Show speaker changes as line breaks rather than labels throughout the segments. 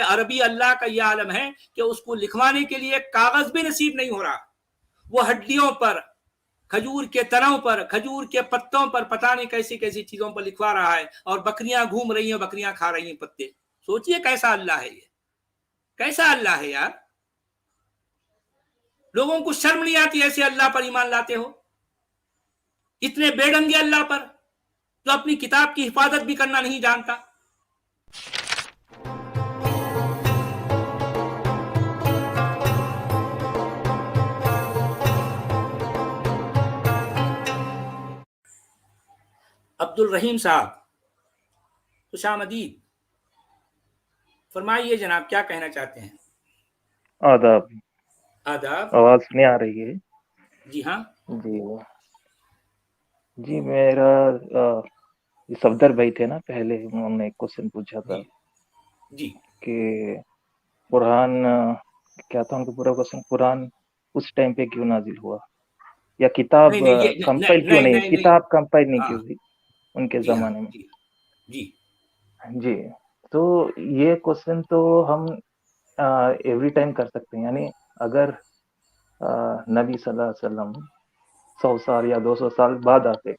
अरबी अल्लाह का यह आलम है कि उसको लिखवाने के लिए कागज भी नसीब नहीं हो रहा, वो हड्डियों पर, खजूर के तनों पर, खजूर के पत्तों पर, पता नहीं कैसी कैसी चीजों पर लिखवा रहा है, और बकरियां घूम रही हैं, बकरियां खा रही हैं पत्ते। सोचिए कैसा अल्लाह है ये, कैसा अल्लाह है यार। लोगों को शर्म नहीं आती ऐसे अल्लाह पर ईमान लाते हो, इतने बेढंगे अल्लाह पर जो अपनी किताब की हिफाजत भी करना नहीं जानता। अब्दुल रहीम साहब, खुशामदीद, फरमाइए जनाब, क्या कहना चाहते हैं?
आदाब।
आदाब।
आवाज नहीं आ रही है?
जी हाँ।
जी जी, मेरा सफदर भाई थे ना, पहले उन्होंने एक क्वेश्चन पूछा था
जी जी
कि कुरान क्या था उनका पूरा क्वेश्चन, कुरान उस टाइम पे क्यों नाजिल हुआ, या किताब
नहीं नहीं ये
कंपाइल क्यों
नहीं
नहीं,
नहीं नहीं।
किताब कंपाइल नहीं
हाँ
क्यों हुई उनके
जी हाँ
जमाने में।
जी जी
जी, तो ये क्वेश्चन तो हम एवरी टाइम कर सकते हैं, यानी अगर नबी सल्लल्लाहु अलैहि वसल्लम 100 साल या 200 साल बाद आते,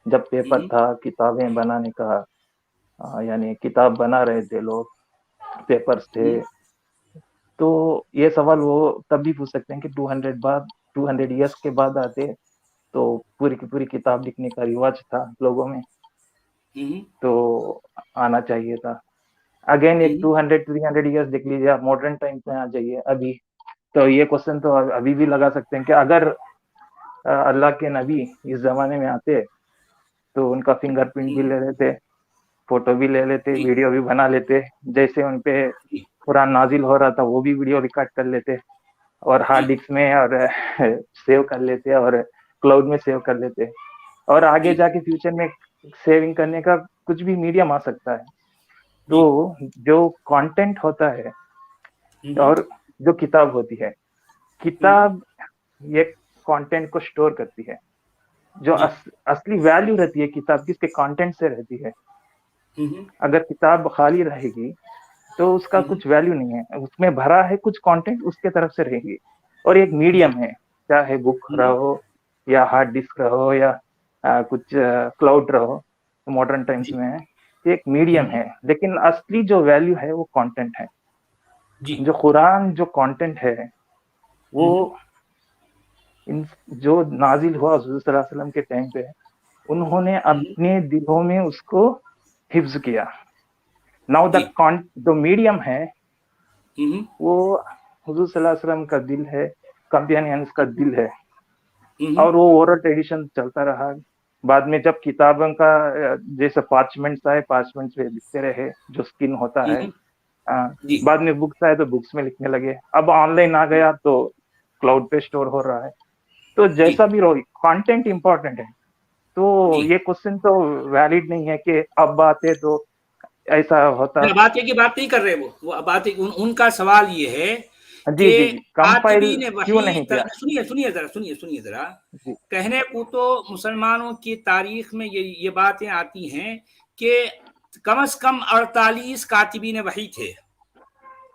जब पेपर था, किताबें बनाने का यानी किताब बना रहे थे लोग, पेपर्स थे, तो ये सवाल वो तब भी पूछ सकते हैं कि 200 ईयर्स के बाद आते तो पूरी की पूरी किताब लिखने का रिवाज था लोगों में, तो आना चाहिए था। अगेन एक 200-300 ईयर्स देख लीजिए आप, मॉडर्न टाइम में आ जाइए अभी, तो ये क्वेश्चन तो अभी भी लगा सकते हैं कि अगर अल्लाह के नबी इस जमाने में आते तो उनका फिंगरप्रिंट भी ले लेते, फोटो भी ले लेते,
जी
वीडियो भी बना लेते, जैसे उन पे
जी
कुरान नाजिल हो रहा था वो भी वीडियो रिकॉर्ड कर लेते और हार्ड
जी
डिस्क में और सेव कर लेते और क्लाउड में सेव कर लेते, और आगे
जी
जाके फ्यूचर में सेविंग करने का कुछ भी मीडियम आ सकता है।
जी
तो जो कंटेंट होता है और जो किताब होती है, किताब ये कंटेंट को स्टोर करती है, जो असली वैल्यू रहती है किताब की इसके कंटेंट से रहती है। अगर किताब खाली रहेगी तो उसका कुछ वैल्यू नहीं है, उसमें भरा है कुछ कंटेंट, उसके तरफ से रहेगी। और एक मीडियम है, चाहे बुक रहो या हार्ड डिस्क रहो या कुछ क्लाउड रहो, मॉडर्न टाइम्स में है, एक मीडियम है, लेकिन असली जो वैल्यू है वो कंटेंट है। जो कुरान जो कंटेंट है वो इन जो नाजिल हुआ हुज़ूर सल्लल्लाहु अलैहि वसल्लम के टाइम पे, उन्होंने अपने दिलों में उसको हिफ्ज किया। नाउ द मीडियम है वो हुज़ूर सल्लल्लाहु अलैहि वसल्लम का दिल है, कंपेनियंस का दिल है, और वो ओरल ट्रेडिशन चलता रहा। बाद में जब किताबों का जैसे पार्चमेंट्स आए, पार्चमेंट्स पे लिखते रहे, जो स्किन होता है, बाद में बुक्स आए तो बुक्स में लिखने लगे, अब ऑनलाइन आ गया तो क्लाउड पे स्टोर हो रहा है। तो जैसा भी रहो, कंटेंट इंपॉर्टेंट है। तो ये क्वेश्चन तो वैलिड नहीं है कि अब बात है तो ऐसा होता।
बात की बात नहीं कर रहे वो बात उनका सवाल ये है
जी जी
कि
जी, कंपाइल
कातिबीन
क्यों
वही,
नहीं किया?
सुनिए जरा। कहने को तो मुसलमानों की तारीख में ये बातें आती हैं कि कम से कम 48 कातिबीन वही थे।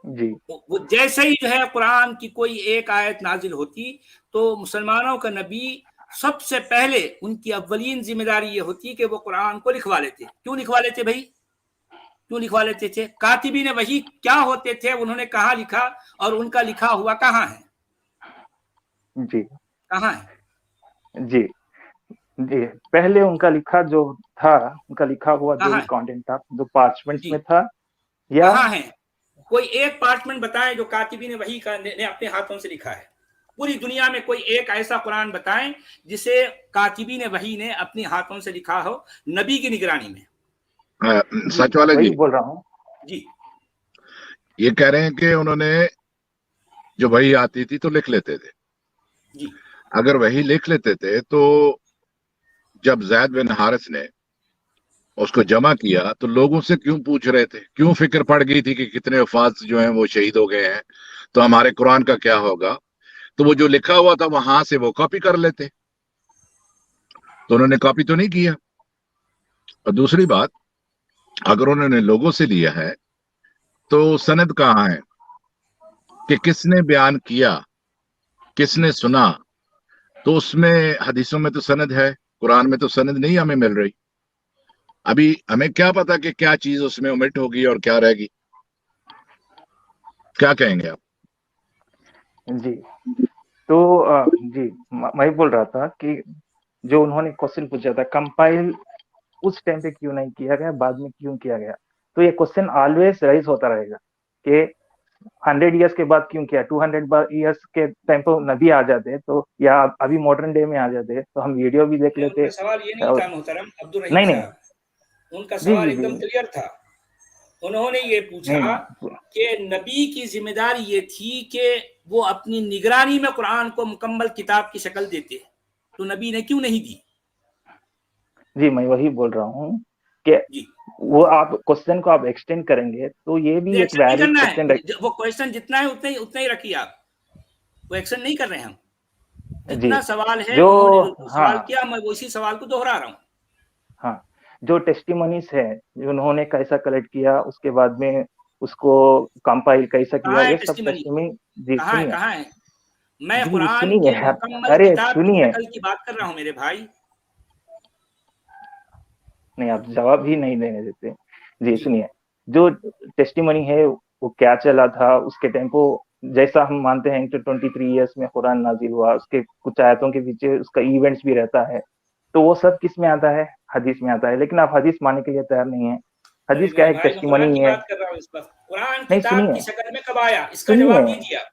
जी,
वो जैसे ही जो है कुरान की कोई एक आयत नाजिल होती तो मुसलमानों का नबी सबसे पहले उनकी अव्वलीन जिम्मेदारी ये होती कि वो कुरान को लिखवा लेते। क्यों लिखवा लेते भाई? क्यों लिखवा लेते थे? कातिबीन वही क्या होते थे, उन्होंने कहाँ लिखा और उनका लिखा हुआ कहाँ है?
जी,
कहाँ है?
जी, जी, पहले उनका लिखा जो था, उनका लिखा हुआ जो
कहाँ
भी
है?
कंटेंट था, जो पार्चमेंट्स
जी,
में था, या
कहाँ है? कोई एक पार्चमेंट बताएं जो कातिबीन वही का ने अपने हाथों से लिखा है। पूरी दुनिया में कोई एक ऐसा कुरान बताएं जिसे कातिबीन वही ने अपने हाथों से लिखा हो, नबी की निगरानी में।
सच वाले
वही
जी
बोल रहा हूँ
जी,
ये कह रहे हैं कि उन्होंने जो वही आती थी तो लिख लेते थे।
जी,
अगर वही लिख लेते थे तो जब जैद बिन हारिस ने उसको जमा किया तो लोगों से क्यों पूछ रहे थे? क्यों फिक्र पड़ गई थी कि कितने वफात जो हैं वो शहीद हो गए हैं, तो हमारे कुरान का क्या होगा? तो वो जो लिखा हुआ था वहां से वो कॉपी कर लेते, तो उन्होंने कॉपी तो नहीं किया। और दूसरी बात, अगर उन्होंने लोगों से लिया है तो सनद कहाँ है कि किसने बयान किया, किसने सुना? तो उसमें हदीसों में तो सनद है, कुरान में तो सनद नहीं हमें मिल रही। अभी हमें क्या पता कि क्या चीज उसमें ओमिट होगी और क्या रहेगी? क्या कहेंगे आप?
जी तो जी मैं बोल रहा था कि जो उन्होंने क्वेश्चन पूछा था, कंपाइल उस टाइम पे क्यों नहीं किया गया, बाद में क्यों किया गया, तो ये क्वेश्चन ऑलवेज राइज होता रहेगा कि 100 ईयर्स के बाद क्यों किया, 200 ईयर्स के टाइम पे नबी आ जाते तो, या अभी मॉडर्न डे में आ जाते तो हम वीडियो भी देख
नहीं,
लेते।
उनका सवाल ये नहीं
और
था मोहतरम अब्दुल रहीम
नहीं नहीं,
साहब, उनका
जी
सवाल
जी जी
एकदम क्लियर था। उन्होंने ये पूछा
नहीं,
कि नबी की जिम्मेदारी ये थी कि वो अपनी निगरानी में कुरान को मुकम्मल किताब की शक्ल देते, तो नबी ने क्यों नहीं दी?
जी मैं वही बोल रहा हूँ कि
जी,
वो आप क्वेश्चन को आप एक्सटेंड करेंगे तो ये भी एक
एक्शन नहीं
वैलिड
करना
क्वेश्चन
है, वो क्वेश्चन जितना है उतना ही रखिए आप, वो एक्शन नहीं कर रहे हैं हम।
जी
जितना सवाल है
जो,
उन्होंने जो सवाल
हाँ
किया, मैं उसी सवाल को दोहरा रहा हूँ।
हाँ, जो टेस्टिमनीज है, जो उन्होंने कैसा कलेक्ट किया, उसके बाद में उसको कंपाइल कैसा किया,
कहाँ है
ये सब
टेस्टिमनी?
टेस्टिमनी। जी
कहाँ है,
सुनिए,
कहाँ है? मैं
जी
कुरान
सुनिए
के
यार,
मुकम्मल
अरे
किताब की
सुनिए,
शक्ल की बात कर रहा हूँ मेरे भाई।
नहीं आप जवाब ही नहीं देने देते। जी
जी,
सुनिए, जो टेस्टिमनी है वो क्या चला था उसके टेम्पो, जैसा हम मानते हैं कि 23 ईयर्स में कुरान नाजिल हुआ, उसके कुछ आयतों के पीछे उसका इवेंट्स भी रहता है, तो वो सब किस में आता है, हदीस में आता है। लेकिन आप हदीस मानने के लिए तैयार नहीं है।
अरे
हदीस क्या
मेरे
है, एक
भाई, मैं कुरान
टेस्टिमनी
की
है।
बात कर रहा हूँ। इस पर कुरान
नहीं
किताब
सुनिए,
की शक्ल में कब आया, इसका
सुनिए,
जवाब दीजिए आप।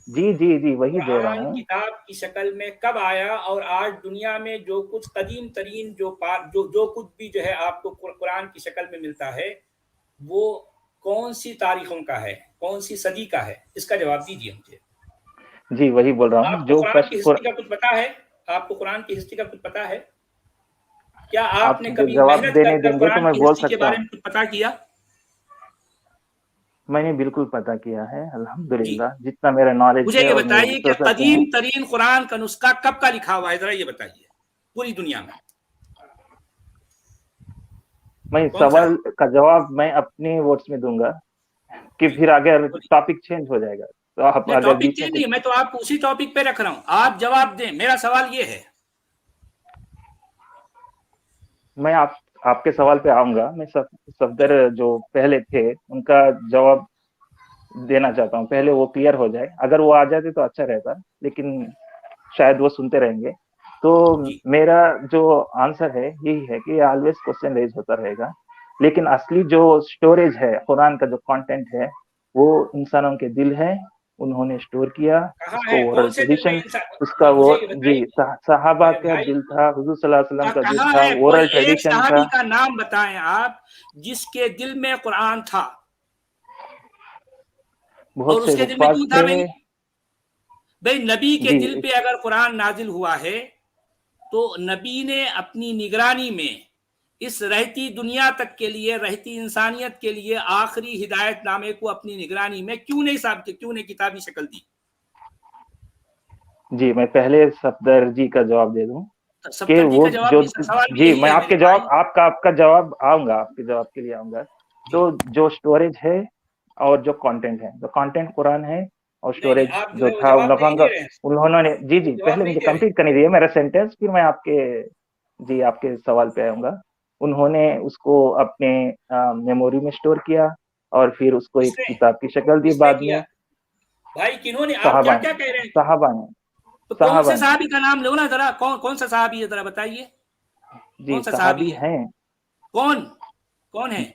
जी जी जी वही दे रहा
कुरान
हूँ।
किताब की शक्ल में कब आया, और आज दुनिया में जो कुछ कदीम तरीन जो कुछ भी जो है आपको कुरान की शक्ल में मिलता है, वो कौन सी तारीखों का है, कौन सी सदी का है, इसका जवाब दीजिए मुझे।
जी वही बोल रहा हूँ
आपको
जो
कुरान की
फर्स्ट,
हिस्ट्री का कुछ पता है? आपको कुरान की हिस्ट्री का कुछ पता है? क्या
आप
आपने
मुझे
कभी
जवाब
मेहनत कर
देने
कर
देंगे तो
कुरान
मैं
की
बोल
हिस्ट्री के
सकता
बारे
हूँ।
में कुछ पता किया?
मैंने बिल्कुल पता किया है,
जी,
अल्हम्दुलिल्लाह, जितना मेरा नॉलेज
मुझे
है
ये
और मेरे
बताइए कि
रिसोर्सेस हैं।
कदीम तरीन कुरान का नुस्खा कब का लिखा हुआ है, जरा ये बताइए पूरी दुनिया में
मैं
कौन सा है?
सवाल का जवाब मैं अपने वर्ड्स में दूंगा, कि
जी,
फिर अगर
बोलिए।
टॉपिक चेंज हो जाएगा, तो आप
नहीं,
अगर
टॉपिक
बीच में
चेंज
कुछ,
नहीं, मैं तो आपको उसी टॉपिक पे रख रहा हूं, आप जवाब दें, मेरा सवाल ये है।
मैं आपके सवाल पे आऊंगा। मैं सफदर जो पहले थे उनका जवाब देना चाहता हूँ, पहले वो क्लियर हो जाए। अगर वो आ जाते तो अच्छा रहता, लेकिन शायद वो सुनते रहेंगे। तो
जी,
मेरा जो आंसर है यही है कि ऑलवेज क्वेश्चन रेज होता रहेगा, लेकिन असली जो स्टोरेज है कुरान का, जो कंटेंट है, वो इंसानों के दिल है। उन्होंने स्टोर किया
कहाँ
उसको,
है,
ओरल
कौन से दिल में
ट्रेडिशन
इंसान?
उसका, वो
मुझे ये
जी
बताइए
सहाबा
मेरे
का
भाई,
दिल था, हुजूर सल्लल्लाहु अलैहि वसल्लम का दिल
कहाँ
था,
है, कोई
ओरल
एक
ट्रेडिशन था।
सहाबी का नाम बताएं आप जिसके दिल में कुरान था, और
बहुत से
उसके दिल में
हुफ्फाज
क्यों था
थे।
भाई? भाई, नबी के
जी
दिल पे अगर कुरान नाजिल हुआ है, तो नबी ने अपनी निगरानी में इस रहती दुनिया तक के लिए, रहती इंसानियत के लिए आखिरी हिदायतनामे को अपनी निगरानी में क्यों नहीं साहब, क्यों नहीं किताबी शक्ल दी?
जी मैं पहले सफदर जी का जवाब दे दूं कि
सफदर जी
वो
का जवाब
जो,
भी, सवाल भी
जी
यही
मैं
है मेरे
आपके जवाब,
भाई।
आपका आपका जवाब आऊंगा, आपके जवाब के लिए आऊंगा।
जी,
तो जो स्टोरेज है और जो कंटेंट है, जो कंटेंट कुरान है और
नहीं नहीं,
स्टोरेज
आप जो
जो
है वो
था उन
जवाब नहीं
लोगों
दे
का,
रहे हैं,
उन्होंने, जी जी
जवाब
पहले
नहीं
मुझे
दे रहे हैं।
कंप्लीट करने दिए मेरा सेंटेंस, फिर मैं आपके, जी आपके सवाल पे आऊंगा। उन्होंने उसको अपने मेमोरी में स्टोर किया और फिर उसको एक
किसने
किताब की शक्ल दी
किसने
बाद
किया
में।
भाई, किन्होंने? आप क्या
साहबा
क्या
ने,
कह रहे हैं?
साहबा ने,
तो कौन
साहबा
से
ने,
साहबी का नाम लो ना जरा, कौन कौन सा साहबी है, जरा बताइए
जी
कौन सा साहबी
साहबी
है?
हैं।
कौन कौन है?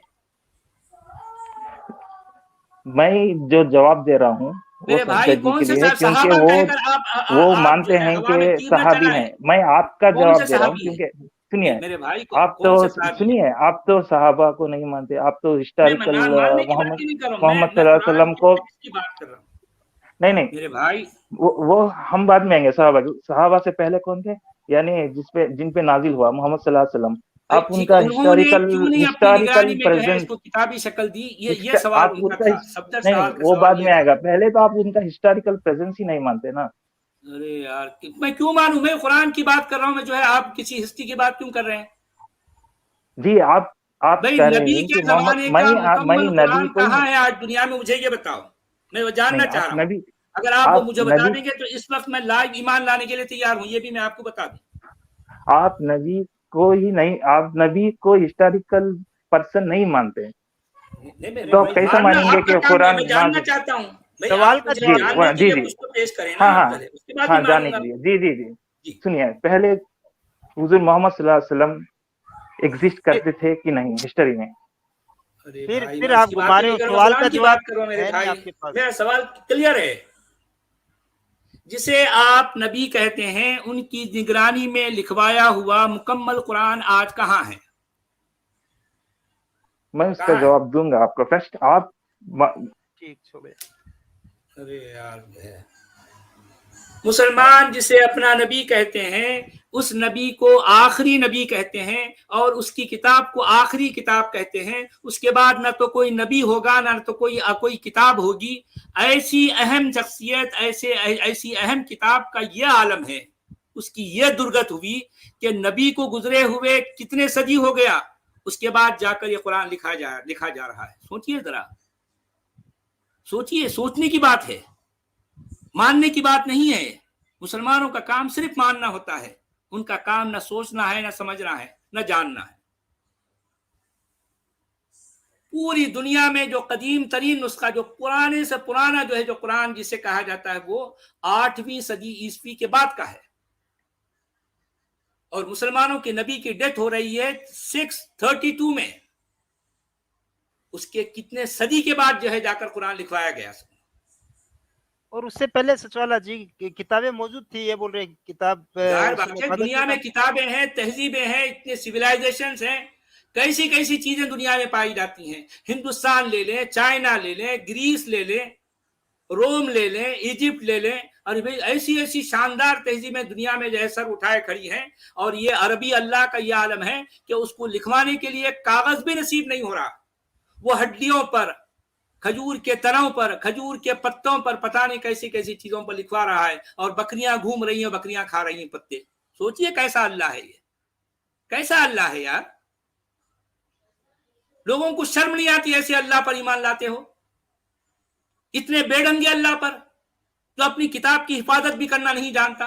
मैं जो जवाब दे रहा हूँ वो
मेरे भाई,
सफदर जी
कौन
के
से
लिए है,
साहब
क्योंकि
सहाबा
वो
कहकर आप
वो
आप जो
मानते
है
हैं
हवा में
कि
तीर न
सहाबी हैं।
चलाएं।
मैं आपका
कौन
जवाब
से
दे रहा हूँ,
सहाबी है?
क्योंकि
नहीं
सुनिए,
मेरे भाई,
आप
कौन
तो
से सहाबी है?
सुनिए, आप तो सहाबा को नहीं मानते, आप तो
मैं
हिस्टोरिकल
मानने की बात
मोहम्मद
ही नहीं कर रहा हूँ,
मोहम्मद
मैं
सल्लल्लाहु अलैहि
कुरान
वसल्लम
की
को,
हदीस की बात कर रहा हूँ
नहीं नहीं,
मेरे भाई।
वो हम बाद में आएंगे। सहाबा से पहले कौन थे, यानी जिन पे नाजिल हुआ मोहम्मद सल्लल्लाहु अलैहि वसल्लम,
भाई
आप
ठीक है,
उनका
उन्होंने
हिस्टोरिकल
क्यों नहीं अपनी
हिस्टोरिकल
निगरानी में जो है
प्रेजेंस,
इसको किताबी शक्ल दी? ये सवाल
आप
उनका
उनका
था, सफदर
नहीं नहीं,
साहब का
वो
सवाल
बाद
ये
में
था।
आएगा, पहले तो आप उनका हिस्टोरिकल प्रेजेंस ही नहीं मानते ना।
अरे यार, मैं क्यों मानूं? मैं कुरान की बात कर रहा हूँ, मैं जो है, आप किसी हिस्ट्री की बात क्यों कर रहे हैं?
जी आप आप
भाई
कह रहे
नबी
हैं
के
कि मोहम्मद
जमाने
मैं
का
मैं
मुकम्मल
नबी
कुरान
को ही
कहाँ है आज दुनिया में, मुझे ये बताओ, मैं वो जानना
नहीं,
चाह
आप
रहा हूँ।
नबी
अगर आप वो
आप
मुझे बता
नबी
देंगे तो इस वक्त मैं लाइव ईमान लाने के लिए तैयार हूँ, ये भी मैं आपको बता दूं।
आप नबी को ही नहीं, आप नबी को हिस्टोरिकल पर्सन नहीं मानते,
नहीं मैं
अरे
तो आप
भाई
कैसे
मानना
मानेंगे
आपका
कि
काम है,
कुरान
मैं जानना
नाजिल?
चाहता हूँ। भाई
सवाल
आप
का
मुझे
जी
जवाब
जानने
दो।
के
जी
लिए
जी,
कुछ तो पेश करें ना
हाँ
आप
हाँ
पहले, उसके बाद ही
हाँ, जाने
मानूंगा।
के लिए जी जी जी।
जी
सुनिए, पहले हुजूर मोहम्मद सल्लल्लाहु अलैहि वसल्लम एग्जिस्ट
फिर
करते थे कि नहीं हिस्टोरी में?
अरे
फिर
भाई
फिर
मैं
आप
उसकी बात
घुमा
ही
रहे
नहीं
हो,
करूंगा,
सवाल का
कुरान की
जवाब
बात करो मेरे
है नहीं
भाई।
आपके पास।
मेरा सवाल क्लियर है। जिसे आप नबी कहते हैं उनकी निगरानी में लिखवाया हुआ मुकम्मल कुरान आज कहाँ है?
मैं उसका
कहाँ है?
जवाब दूंगा आपको। फर्स्ट आप
ठीक छोड़े।
अरे यार मुसलमान जिसे अपना नबी कहते हैं उस नबी को आखिरी नबी कहते हैं और उसकी किताब को आखिरी किताब कहते हैं। उसके बाद ना तो कोई नबी होगा ना तो कोई किताब होगी। ऐसी अहम शख्सियत, ऐसी अहम किताब का यह आलम है, उसकी यह दुर्गत हुई कि नबी को गुजरे हुए कितने सदी हो गया, उसके बाद जाकर ये कुरान लिखा जा रहा है। सोचिए जरा, सोचिए, सोचने की बात है, मानने की बात नहीं है। मुसलमानों का काम सिर्फ मानना होता है, उनका काम न सोचना है, न समझना है, न जानना है। पूरी दुनिया में जो कदीम तरीन नुस्खा, जो पुराने से पुराना जो है, जो कुरान जिसे कहा जाता है, वो 8वीं सदी ईस्वी के बाद का है। और मुसलमानों के नबी की डेथ हो रही है 632 में। उसके कितने सदी के बाद जो है जाकर कुरान लिखवाया गया।
और उससे पहले सचवाला जी किताबें मौजूद थी, ये बोल रहे किताब
जाहिर
उसमें
बात है,
हिफाजत
दुनिया में किताबें हैं, तहजीबें हैं, इतने सिविलाइजेशंस हैं, कैसी कैसी चीजें दुनिया में पाई जाती हैं। हिंदुस्तान ले लें, चाइना ले लें, ग्रीस ले लें, रोम ले लें, इजिप्ट ले लें, और भाई ऐसी ऐसी शानदार तहजीबें दुनिया में जो है सर उठाए खड़ी हैं। और ये अरबी अल्लाह का यह आलम है कि उसको लिखवाने के लिए कागज भी नसीब नहीं हो रहा। वो हड्डियों पर, खजूर के तनों पर, खजूर के पत्तों पर, पता नहीं कैसी कैसी चीजों पर लिखवा रहा है, और बकरियां घूम रही हैं, बकरियां खा रही हैं पत्ते। सोचिए कैसा अल्लाह है ये, कैसा अल्लाह है यार। लोगों को शर्म नहीं आती ऐसे अल्लाह पर ईमान लाते हो? इतने बेढंगे अल्लाह पर जो अपनी किताब की हिफाजत भी करना नहीं जानता।